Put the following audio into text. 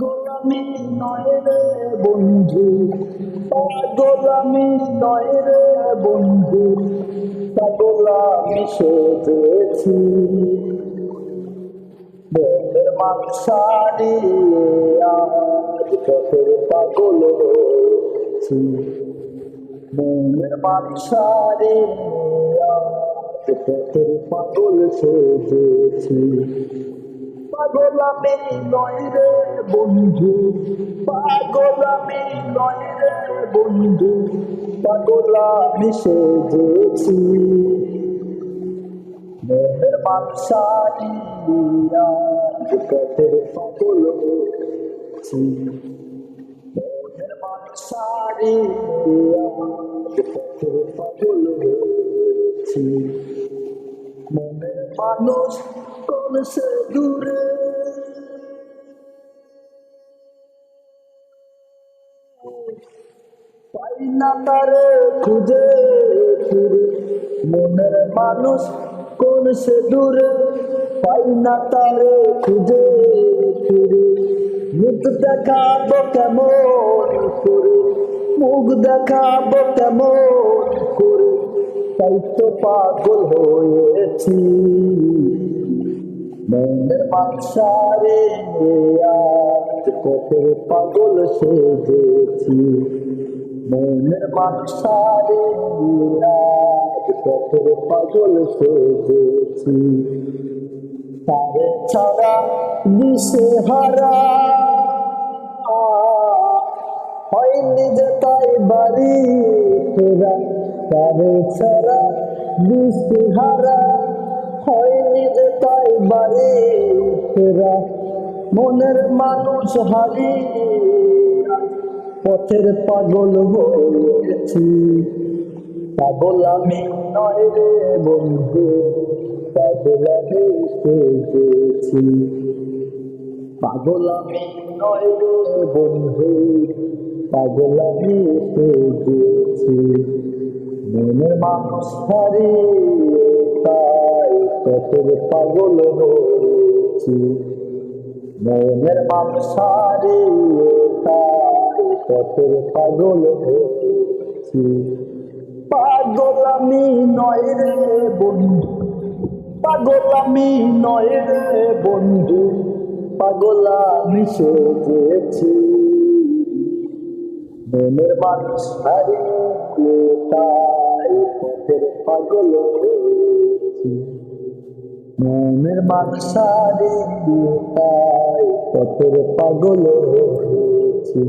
গোলামি নয় রে বন্ধু, গোলামি নয় রে বন্ধু, গোলামি সেজেছি। মনের মাংসারি আজ পথের পাগল হয়েছি। মনের মাংসারি আজ পথের পাগল সেজেছি। পাগলামি নয় রে বন্ধু, পাগলামি নয় রে বন্ধু, পাগলামি সেজেছি। মনের মাংসারি আজ পথের পাগল হয়েছি। মনের মাংসারি আজ পথের পাগল হয়েছি। মনের মানুষ কোন সে দূরে, পাই না তারে খুঁজে ফিরে। মনের মানুষ কোন সে দূরে, পাই না তারে খুঁজে ফিরে। মুখ দেখাবো কেমন করে, মুখ দেখাবো কেমন করে, তাই তো পাগল হয়েছি। মনের মাংসারে আজ পথের পাগল সেজেছি। মনের মাংসারে আজ পথের পাগল সেজেছি। তারে ছাড়া দিশে হারা হয়নি যে তাই বাড়ি ফেরা। তারে ছাড়া দিশে হারা হয়নি যে তাই বাড়ি ফেরা। মনের মানুষ হারিয়ে পথের পাগল হয়েছি। পাগল আমি নয় রে বন্ধু, পাগল আমি সেজেছি। পাগল আমি নয় রে বন্ধু, পাগল আমি সেজেছি। মনের মানুষ হারিয়ে তাই পথের পাগল হয়েছি। মনের মানুষ হারিয়ে তাই পথের পাগল হয়েছি। পাগল আমি নয় রে বন্ধু, পাগল আমি নয় রে বন্ধু, পাগল আমি সেজেছি। মনের মানুষ হারিয়ে তাই পথের পাগল হয়েছি। মনের মানুষ হারিয়ে তাই পথের পাগল হয়েছি।